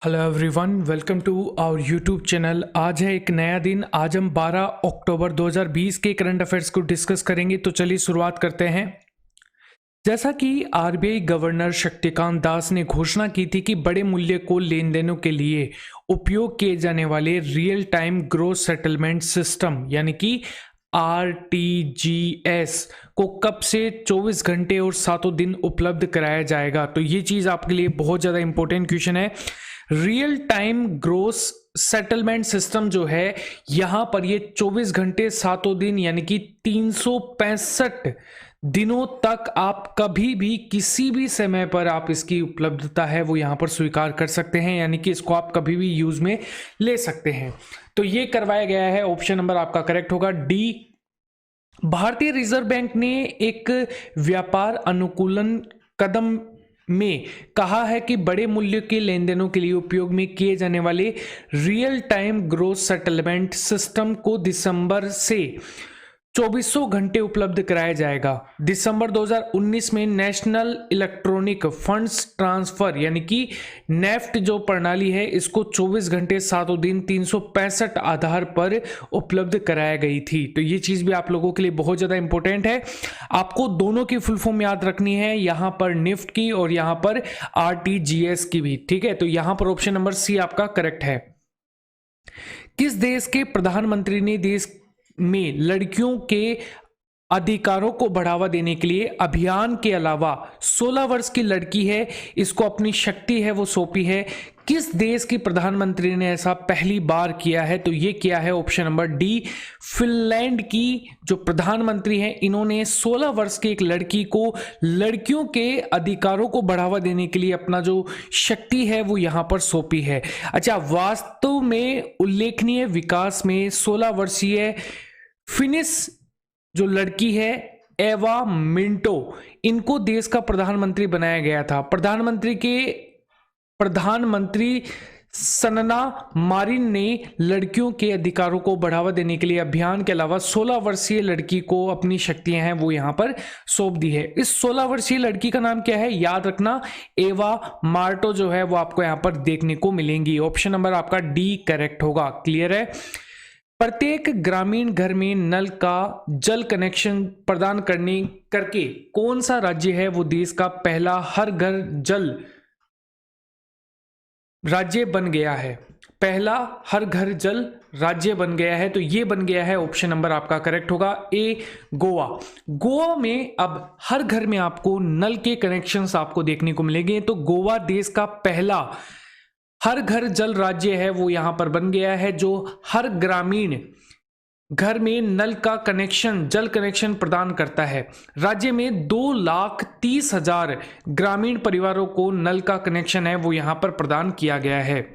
Hello everyone, welcome to our YouTube channel. आज है एक नया दिन। आज हम 12 अक्टूबर 2020 के करंट अफेयर्स को डिस्कस करेंगे। तो चलिए शुरुआत करते हैं। जैसा कि आरबीआई गवर्नर शक्तिकांत दास ने घोषणा की थी कि बड़े मूल्य को लेन देनों के लिए उपयोग किए जाने वाले real time gross settlement system यानी कि आरटीजीएस को कब से 24 घंटे और सातों दिन उपलब्ध कराया जाएगा। तो ये चीज आपके लिए बहुत ज्यादा इंपॉर्टेंट क्वेश्चन है। Real time gross settlement system जो है यहां पर ये 24 घंटे सातों दिन यानी कि 365 दिनों तक आप कभी भी किसी भी समय पर आप इसकी उपलब्धता है वो यहां पर स्वीकार कर सकते हैं, यानी कि इसको आप कभी भी यूज में ले सकते हैं। तो ये करवाया गया है। ऑप्शन नंबर आपका करेक्ट होगा डी। भारतीय रिजर्व बैंक ने एक व्यापार अनुकूलन कदम में कहा है कि बड़े मूल्य के लेन देनों के लिए उपयोग में किए जाने वाले real time gross settlement system को दिसंबर से 2400 घंटे उपलब्ध कराया जाएगा। दिसंबर 2019 में नेशनल इलेक्ट्रॉनिक फंड्स ट्रांसफर यानी कि नेफ्ट जो प्रणाली है इसको 24 घंटे सातों दिन 365 आधार पर उपलब्ध कराया गई थी। तो ये चीज भी आप लोगों के लिए बहुत ज्यादा इंपॉर्टेंट है। आपको दोनों की फुल फॉर्म याद रखनी है, यहां पर निफ्ट की और यहां पर आरटीजीएस की भी। ठीक है, तो यहां पर ऑप्शन नंबर सी आपका करेक्ट है। किस देश के प्रधानमंत्री ने देश में लड़कियों के अधिकारों को बढ़ावा देने के लिए अभियान के अलावा 16 वर्ष की लड़की है इसको अपनी शक्ति है वो सौंपी है? किस देश की प्रधानमंत्री ने ऐसा पहली बार किया है? तो ये किया है ऑप्शन नंबर डी, फिनलैंड की जो प्रधानमंत्री है इन्होंने 16 वर्ष की एक लड़की को लड़कियों के अधिकारों को बढ़ावा देने के लिए अपना जो शक्ति है वो यहां पर सौंपी है। अच्छा, वास्तव में उल्लेखनीय विकास में 16 वर्षीय फिनिश जो लड़की है एवा मिंटो, इनको देश का प्रधानमंत्री बनाया गया था। प्रधानमंत्री सनना मारिन ने लड़कियों के अधिकारों को बढ़ावा देने के लिए अभियान के अलावा 16 वर्षीय लड़की को अपनी शक्तियां हैं वो यहां पर सौंप दी है। इस 16 वर्षीय लड़की का नाम क्या है? याद रखना, एवा मार्टो जो है वो आपको यहां पर देखने को मिलेंगी। ऑप्शन नंबर आपका डी करेक्ट होगा। क्लियर है। प्रत्येक ग्रामीण घर में नल का जल कनेक्शन प्रदान करके कौन सा राज्य है वो देश का पहला हर घर जल राज्य बन गया है? पहला हर घर जल राज्य बन गया है, तो ये बन गया है। ऑप्शन नंबर आपका करेक्ट होगा ए, गोवा। गोवा में अब हर घर में आपको नल के कनेक्शंस आपको देखने को मिलेंगे। तो गोवा देश का पहला हर घर जल राज्य है वो यहां पर बन गया है, जो हर ग्रामीण घर में नल का कनेक्शन जल कनेक्शन प्रदान करता है। राज्य में 2,30,000 ग्रामीण परिवारों को नल का कनेक्शन है वो यहां पर प्रदान किया गया है।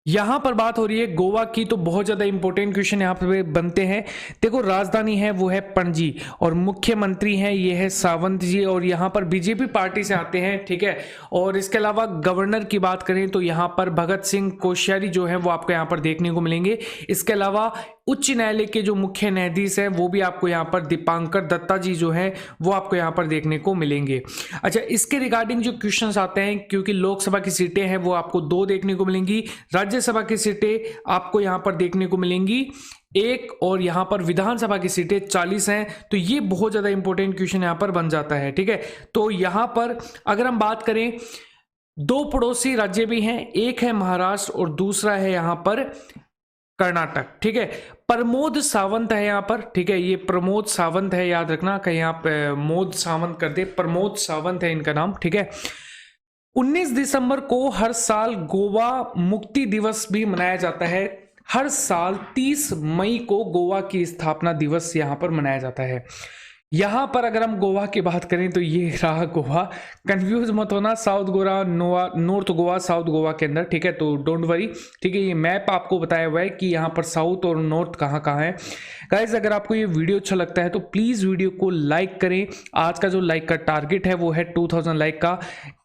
यहां पर बात हो रही है गोवा की, तो बहुत ज्यादा इंपॉर्टेंट क्वेश्चन यहां पे बनते हैं। देखो, राजधानी है वो है पणजी और मुख्यमंत्री हैं ये है सावंत जी और यहां पर बीजेपी पार्टी से आते हैं। ठीक है, और इसके अलावा गवर्नर की बात करें तो यहां पर भगत सिंह कोश्यारी जो है वो आपको यहां पर देखने को मिलेंगे। इसके अलावा उच्च न्यायालय के जो मुख्य न्यायाधीश है वो भी आपको यहाँ पर दीपांकर दत्ता जी जो है वो आपको यहाँ पर देखने को मिलेंगे। अच्छा, इसके रिगार्डिंग जो क्वेश्चंस आते हैं, क्योंकि लोकसभा की सीटें हैं वो आपको 2 देखने को मिलेंगी, राज्यसभा की सीटें आपको यहाँ पर देखने को मिलेंगी 1 और यहाँ पर विधानसभा की सीटें 40 हैं। तो ये बहुत ज्यादा इंपॉर्टेंट क्वेश्चन यहाँ पर बन जाता है। ठीक है, तो यहाँ पर अगर हम बात करें 2 पड़ोसी राज्य भी हैं, एक है महाराष्ट्र और दूसरा है यहाँ पर कर्नाटक। ठीक है, प्रमोद सावंत है यहां पर। ठीक है, ये प्रमोद सावंत है, याद रखना, कहीं आप मोद सावंत कर दे, प्रमोद सावंत है इनका नाम। ठीक है, 19 दिसंबर को हर साल गोवा मुक्ति दिवस भी मनाया जाता है। हर साल 30 मई को गोवा की स्थापना दिवस यहां पर मनाया जाता है। यहां पर अगर हम गोवा की बात करें तो ये रहा गोवा, कंफ्यूज मत होना, south Goa north Goa south Goa के अंदर। ठीक है, तो डोंट वरी। ठीक है, ये मैप आपको बताया हुआ है कि यहाँ पर साउथ और नॉर्थ कहाँ कहाँ है। गाइज, अगर आपको ये वीडियो अच्छा लगता है तो प्लीज वीडियो को लाइक करें। आज का जो लाइक का टारगेट है वो है 2000 लाइक का।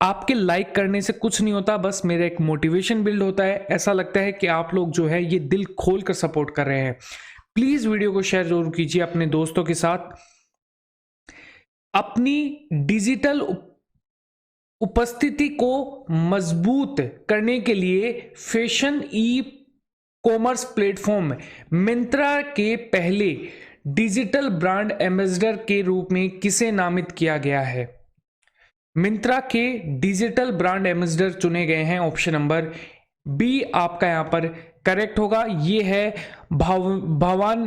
आपके लाइक करने से कुछ नहीं होता, बस मेरा एक मोटिवेशन बिल्ड होता है। ऐसा लगता है कि आप लोग जो है ये दिल खोल कर सपोर्ट कर रहे हैं। प्लीज वीडियो को शेयर जरूर कीजिए अपने दोस्तों के साथ। अपनी डिजिटल उपस्थिति को मजबूत करने के लिए fashion e commerce platform Myntra के पहले डिजिटल ब्रांड एम्बेसडर के रूप में किसे नामित किया गया है? मिंत्रा के डिजिटल ब्रांड एम्बेसडर चुने गए हैं, ऑप्शन नंबर बी आपका यहां पर करेक्ट होगा। ये है भवान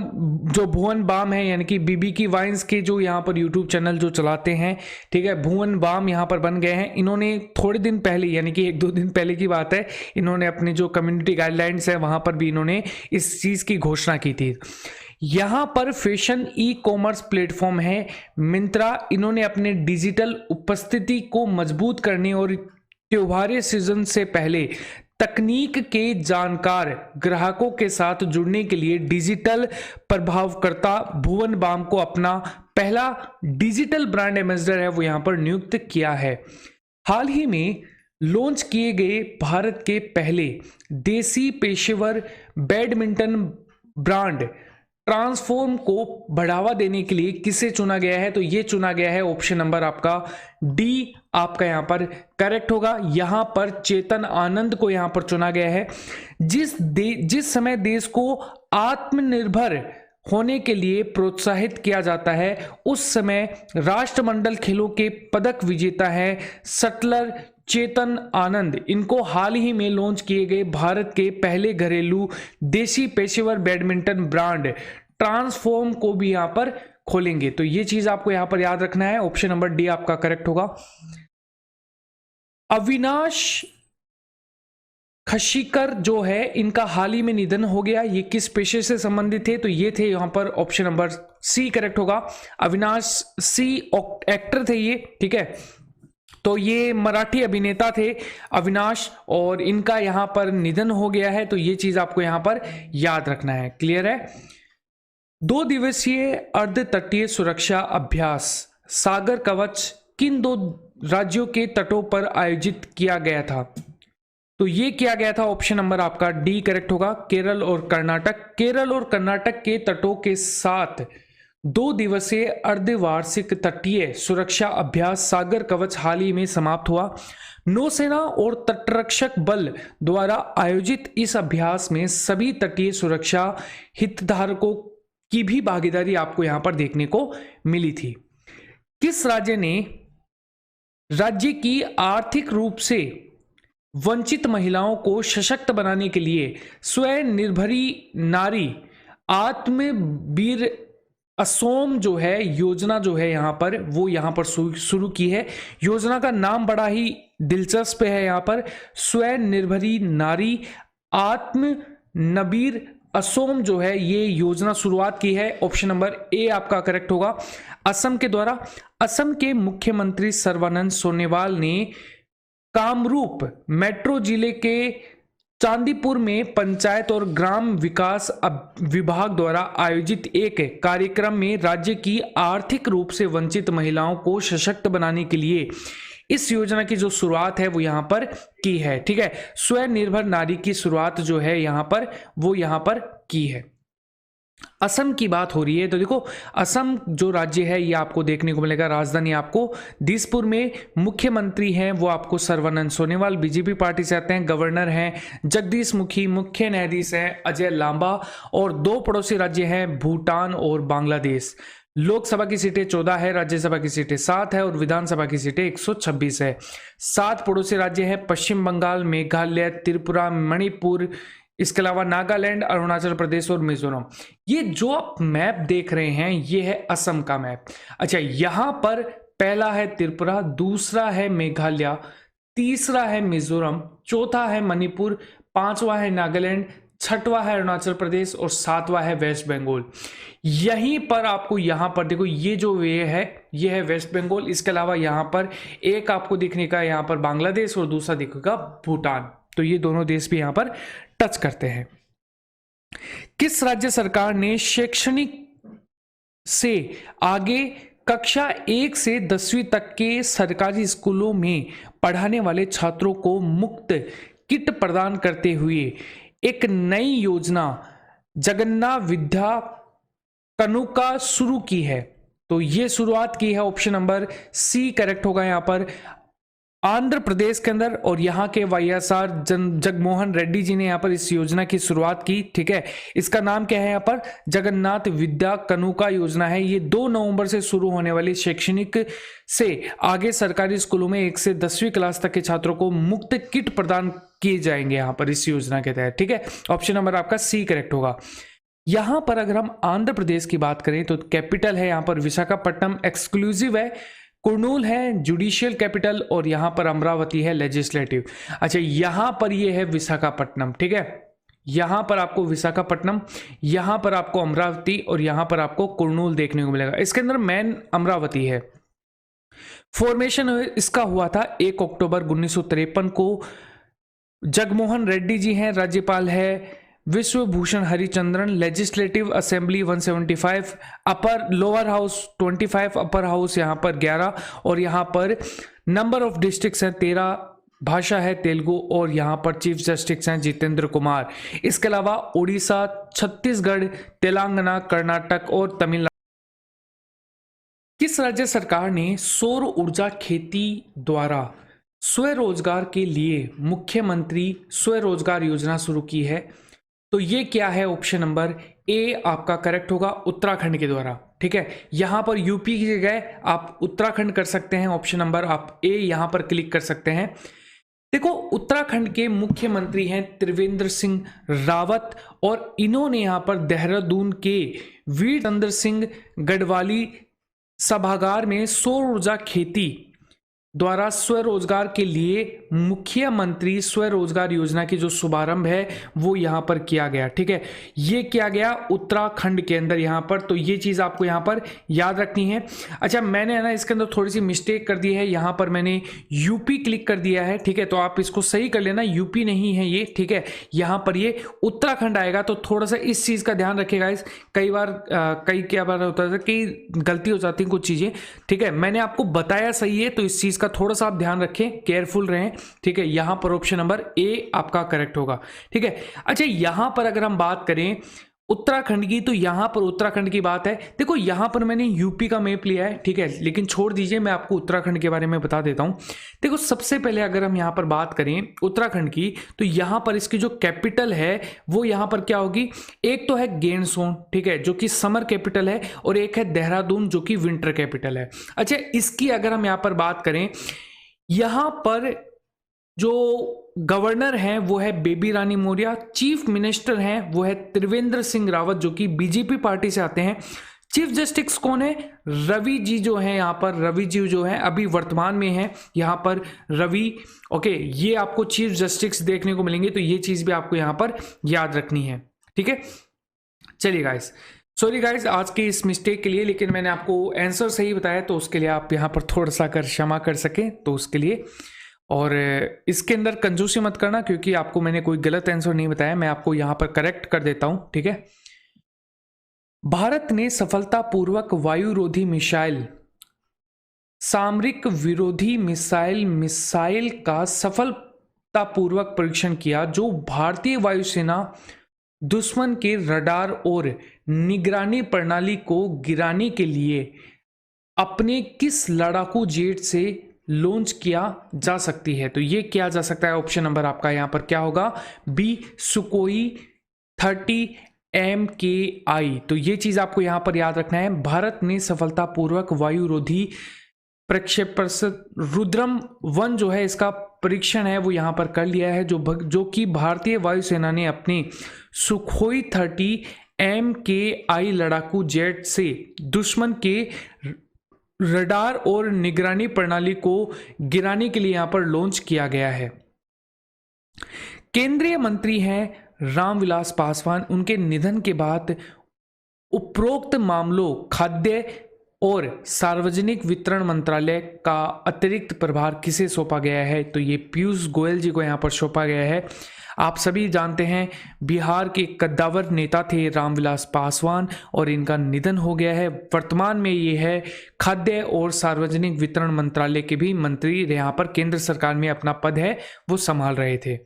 जो भुवन बाम है, यानी कि बीबी की वाइन्स के जो यहाँ पर यूट्यूब चैनल जो चलाते हैं, ठीक है, भुवन बाम यहाँ पर बन गए हैं। इन्होंने थोड़े दिन पहले, यानी कि 1-2 दिन पहले की बात है, इन्होंने अपने जो कम्युनिटी गाइडलाइंस है वहां पर भी इन्होंने इस चीज की घोषणा की थी। यहां पर फैशन ई कॉमर्स प्लेटफॉर्म है मिंत्रा, इन्होंने अपने डिजिटल उपस्थिति को मजबूत करने और त्योहारी सीजन से पहले तकनीक के जानकार ग्राहकों के साथ जुड़ने के लिए डिजिटल प्रभावकर्ता भुवन बाम को अपना पहला डिजिटल ब्रांड एम्बेसडर है वो यहां पर नियुक्त किया है। हाल ही में लॉन्च किए गए भारत के पहले देसी पेशेवर बैडमिंटन ब्रांड ट्रांसफॉर्म को बढ़ावा देने के लिए किसे चुना गया है? तो ये चुना गया है, ऑप्शन नंबर आपका डी आपका यहां पर करेक्ट होगा। यहां पर चेतन आनंद को यहां पर चुना गया है। जिस समय देश को आत्मनिर्भर होने के लिए प्रोत्साहित किया जाता है, उस समय राष्ट्रमंडल खेलों के पदक विजेता है शटलर चेतन आनंद। इनको हाल ही में लॉन्च किए गए भारत के पहले घरेलू देसी पेशेवर बैडमिंटन ब्रांड ट्रांसफॉर्म को भी यहां पर खोलेंगे। तो ये चीज आपको यहां पर याद रखना है, ऑप्शन नंबर डी आपका करेक्ट होगा। अविनाश खशीकर जो है, इनका हाल ही में निधन हो गया। ये किस पेशे से संबंधित थे? तो ये थे यहां पर, ऑप्शन नंबर सी करेक्ट होगा। अविनाश सी एक्टर थे ये, ठीक है। तो ये मराठी अभिनेता थे अविनाश, और इनका यहां पर निधन हो गया है। तो ये चीज आपको यहां पर याद रखना है। क्लियर है? 2 दिवसीय अर्ध तटीय सुरक्षा अभ्यास सागर कवच किन 2 राज्यों के तटों पर आयोजित किया गया था? तो ये किया गया था, ऑप्शन नंबर आपका डी करेक्ट होगा, केरल और कर्नाटक। केरल और कर्नाटक के तटों के साथ 2 दिवसीय अर्धवार्षिक तटीय सुरक्षा अभ्यास सागर कवच हाल ही में समाप्त हुआ। नौसेना और तटरक्षक बल द्वारा आयोजित इस अभ्यास में सभी तटीय सुरक्षा हितधारकों की भी भागीदारी आपको यहां पर देखने को मिली थी। किस राज्य ने राज्य की आर्थिक रूप से वंचित महिलाओं को सशक्त बनाने के लिए स्वनिर्भरी नारी आत्मवीर असोम जो है योजना जो है यहां पर, वो यहां पर शुरू की है। योजना का नाम बड़ा ही दिलचस्प है, यहां पर स्वनिर्भरी नारी आत्मनबीर असोम जो है ये योजना शुरुआत की है। ऑप्शन नंबर ए आपका करेक्ट होगा। असम के द्वारा असम के मुख्यमंत्री सर्बानंद सोनोवाल ने कामरूप मेट्रो जिले के चांदीपुर में पंचायत और ग्राम विकास विभाग द्वारा आयोजित एक कार्यक्रम में राज्य की आर्थिक रूप से वंचित महिलाओं को सशक्त बनाने के लिए इस योजना की जो शुरुआत है वो यहां पर की है। ठीक है, स्वनिर्भर नारी की शुरुआत जो है यहां पर वो यहां पर की है। असम की बात हो रही है तो देखो असम जो राज्य है ये आपको देखने को मिलेगा, राजधानी आपको दिसपुर में, मुख्यमंत्री हैं वो आपको सर्बानंद सोनोवाल बीजेपी पार्टी से आते हैं, गवर्नर हैं जगदीश मुखी, मुख्य न्यायाधीश हैं अजय लांबा, और 2 पड़ोसी राज्य हैं भूटान और बांग्लादेश। लोकसभा की सीटें 14 है, राज्यसभा की सीटें 7 है और विधानसभा की सीटें 126 है। 7 पड़ोसी राज्य हैं पश्चिम बंगाल, मेघालय, त्रिपुरा, मणिपुर, इसके अलावा नागालैंड, अरुणाचल प्रदेश और मिजोरम। ये जो आप मैप देख रहे हैं ये है असम का मैप। अच्छा, यहां पर पहला है त्रिपुरा, दूसरा है मेघालय, तीसरा है मिजोरम, चौथा है मणिपुर, 5वां है नागालैंड, 6वां है अरुणाचल प्रदेश और 7वां है वेस्ट बंगाल। यहीं पर आपको यहां पर देखो ये जो वे है ये है वेस्ट बंगाल। इसके अलावा यहां पर एक आपको दिखने का यहां पर बांग्लादेश और दूसरा दिखेगा भूटान। तो ये दोनों देश भी यहां पर टच करते हैं। किस राज्य सरकार ने शैक्षणिक से आगे कक्षा 1 से 10वीं तक के सरकारी स्कूलों में पढ़ाने वाले छात्रों को मुफ्त किट प्रदान करते हुए एक नई योजना जगन्नाथ विद्या कनुका शुरू की है? तो यह शुरुआत की है, ऑप्शन नंबर सी करेक्ट होगा यहां पर। आंध्र प्रदेश के अंदर, और यहाँ के वाईएसआर जगमोहन रेड्डी जी ने यहाँ पर इस योजना की शुरुआत की। ठीक है, इसका नाम क्या है यहाँ पर, जगन्नाथ विद्या कनुका योजना है। ये 2 नवंबर से शुरू होने वाली शैक्षणिक से आगे सरकारी स्कूलों में 1 से 10वीं क्लास तक के छात्रों को मुफ्त किट प्रदान किए जाएंगे यहाँ पर इस योजना के तहत। ठीक है, ऑप्शन नंबर आपका सी करेक्ट होगा। यहां पर अगर हम आंध्र प्रदेश की बात करें तो कैपिटल है यहाँ पर विशाखापट्टनम, एक्सक्लूसिव है कुर्नूल है जुडिशियल कैपिटल, और यहां पर अमरावती है लेजिस्लेटिव। अच्छा, यहां पर ये है विशाखापट्टनम। ठीक है, यहां पर आपको विशाखापट्टनम, यहां पर आपको अमरावती, और यहां पर आपको कुर्नूल देखने को मिलेगा। इसके अंदर मेन अमरावती है। फॉर्मेशन इसका हुआ था 1 अक्टूबर 1953 को। जगमोहन रेड्डी जी हैं राज्यपाल है, Vishwabhushan Harichandan, legislative assembly 175, upper lower house 25, upper house यहाँ पर 11, और यहाँ पर नंबर ऑफ डिस्ट्रिक्ट्स हैं 13, भाषा है तेलुगु, और यहाँ पर चीफ जस्टिस हैं जितेंद्र कुमार। इसके अलावा उड़ीसा, छत्तीसगढ़, तेलंगाना, कर्नाटक और तमिलनाडु। किस राज्य सरकार ने सौर ऊर्जा खेती द्वारा स्वरोजगार के लिए मुख्यमंत्री स्वरोजगार योजना शुरू की है? तो ये क्या है, ऑप्शन नंबर ए आपका करेक्ट होगा, उत्तराखंड के द्वारा। ठीक है, यहां पर यूपी की जगह आप उत्तराखंड कर सकते हैं, ऑप्शन नंबर आप ए यहां पर क्लिक कर सकते हैं। देखो, उत्तराखंड के मुख्यमंत्री हैं त्रिवेंद्र सिंह रावत, और इन्होंने यहां पर देहरादून के वीर चंद्र सिंह गढ़वाली सभागार में सौर ऊर्जा खेती द्वारा स्वरोजगार के लिए मुख्यमंत्री स्वरोजगार योजना की जो शुभारंभ है वो यहां पर किया गया। ठीक है, ये किया गया उत्तराखंड के अंदर यहां पर, तो ये चीज आपको यहां पर याद रखनी है। अच्छा, मैंने है ना इसके अंदर थोड़ी सी मिस्टेक कर दी है, यहां पर मैंने यूपी क्लिक कर दिया है। ठीक है, तो आप इसको सही कर लेना, यूपी नहीं है ये। ठीक है, यहां पर ये उत्तराखंड आएगा, तो थोड़ा सा इस चीज का ध्यान रखिएगा। इस कई बार क्या बार होता है कि गलती हो जाती है कुछ चीजें। ठीक है, मैंने आपको बताया सही है, तो इस चीज का थोड़ा सा आप ध्यान रखें, केयरफुल रहें। ठीक है, यहां पर ऑप्शन नंबर ए आपका करेक्ट होगा। ठीक है, अच्छा, यहां पर अगर हम बात करें उत्तराखंड की, तो यहां पर उत्तराखंड की बात है। देखो, यहां पर मैंने यूपी का मैप लिया है। ठीक है, लेकिन छोड़ दीजिए, मैं आपको उत्तराखंड के बारे में बता देता हूं। देखो, सबसे पहले अगर हम यहां पर बात करें उत्तराखंड की, तो यहां पर इसकी जो कैपिटल है वो यहां पर क्या होगी, एक तो है गेंडसोन, ठीक है, जो कि समर कैपिटल है, और एक है देहरादून जो कि विंटर कैपिटल है। अच्छा, इसकी अगर हम यहां पर बात करें, यहां पर जो गवर्नर हैं वो है बेबी रानी मौर्य, चीफ मिनिस्टर हैं वो है त्रिवेंद्र सिंह रावत जो कि बीजेपी पार्टी से आते हैं। चीफ जस्टिस कौन है, रवि जी जो है, यहाँ पर रवि जी जो है अभी वर्तमान में है यहाँ पर रवि। ओके, ये आपको चीफ जस्टिस देखने को मिलेंगे, तो ये चीज भी आपको यहाँ पर याद रखनी है। ठीक है, चलिए गाइस, सॉरी गाइस आज की इस मिस्टेक के लिए, लेकिन मैंने आपको आंसर सही बताया, तो उसके लिए आप यहाँ पर थोड़ा सा कर क्षमा कर सके, तो उसके लिए। और इसके अंदर कंजूसी मत करना, क्योंकि आपको मैंने कोई गलत आंसर नहीं बताया, मैं आपको यहां पर करेक्ट कर देता हूं। ठीक है, भारत ने सफलतापूर्वक वायुरोधी मिसाइल, सामरिक विरोधी मिसाइल का सफलतापूर्वक परीक्षण किया, जो भारतीय वायुसेना दुश्मन के रडार और निगरानी प्रणाली को गिराने के लिए अपने किस लड़ाकू जेट से लॉन्च किया जा सकती है? तो ये किया जा सकता है, ऑप्शन नंबर आपका यहां पर क्या होगा, बी सुकोई 30 MKI। तो ये चीज आपको यहां पर याद रखना है। भारत ने सफलतापूर्वक वायुरोधी प्रक्षेपण रुद्रम 1 जो है इसका परीक्षण है वो यहां पर कर लिया है, जो कि भारतीय वायुसेना ने अपने सुखोई 30 MKI लड़ाकू जेट से दुश्मन के रडार और निगरानी प्रणाली को गिराने के लिए यहां पर लॉन्च किया गया है। केंद्रीय मंत्री हैं रामविलास पासवान, उनके निधन के बाद उपरोक्त मामलों खाद्य और सार्वजनिक वितरण मंत्रालय का अतिरिक्त प्रभार किसे सौंपा गया है? तो ये पीयूष गोयल जी को यहां पर सौंपा गया है। आप सभी जानते हैं बिहार के कद्दावर नेता थे रामविलास पासवान, और इनका निधन हो गया है। वर्तमान में ये है खाद्य और सार्वजनिक वितरण मंत्रालय के भी मंत्री, यहाँ पर केंद्र सरकार में अपना पद है वो संभाल रहे थे।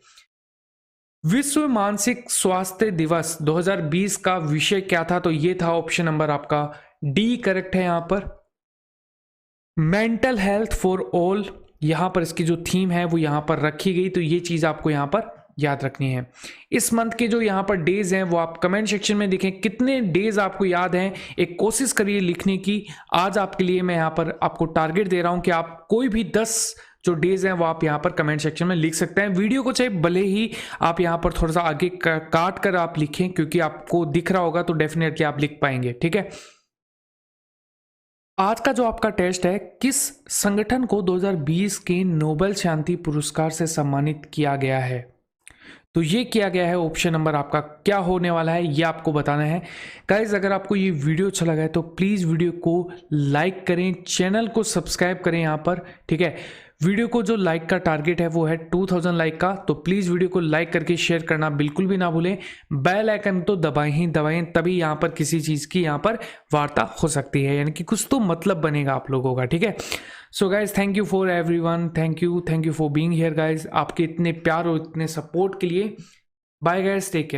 विश्व मानसिक स्वास्थ्य दिवस 2020 का विषय क्या था? तो ये था ऑप्शन नंबर आपका डी करेक्ट है यहाँ पर, मेंटल हेल्थ फॉर ऑल। यहाँ पर इसकी जो थीम है वो यहाँ पर रखी गई, तो ये चीज़ आपको यहाँ पर याद रखनी है। इस मंथ के जो यहाँ पर डेज हैं वो आप कमेंट सेक्शन में देखें कितने डेज आपको याद हैं, एक कोशिश करिए लिखने की। आज आपके लिए मैं यहाँ पर आपको टारगेट दे रहा हूँ कि आप कोई भी 10 जो डेज हैं वो आप यहाँ पर कमेंट सेक्शन में लिख सकते हैं। वीडियो को चाहे भले ही आप यहाँ पर थोड़ा सा आगे काट कर आप लिखें, क्योंकि आपको दिख रहा होगा तो डेफिनेटली आप लिख पाएंगे, ठीक है। आज का जो आपका टेस्ट है, किस संगठन को 2020 के नोबेल शांति पुरस्कार से सम्मानित किया गया है? तो ये किया गया है, ऑप्शन नंबर आपका क्या होने वाला है ये आपको बताना है। गाइज अगर आपको ये वीडियो अच्छा लगा है तो प्लीज़ वीडियो को लाइक करें, चैनल को सब्सक्राइब करें यहाँ पर, ठीक है। वीडियो को जो लाइक का टारगेट है वो है 2000 लाइक का, तो प्लीज़ वीडियो को लाइक करके शेयर करना बिल्कुल भी ना भूलें। बेल आइकन तो दबाएं ही दबाएं, तभी यहाँ पर किसी चीज़ की यहाँ पर वार्ता हो सकती है, यानी कि कुछ तो मतलब बनेगा आप लोगों का, ठीक है। So guys thank you for everyone, thank you for being here guys. आपके इतने प्यार और इतने सपोर्ट के लिए बाय गाइज, टेक केयर।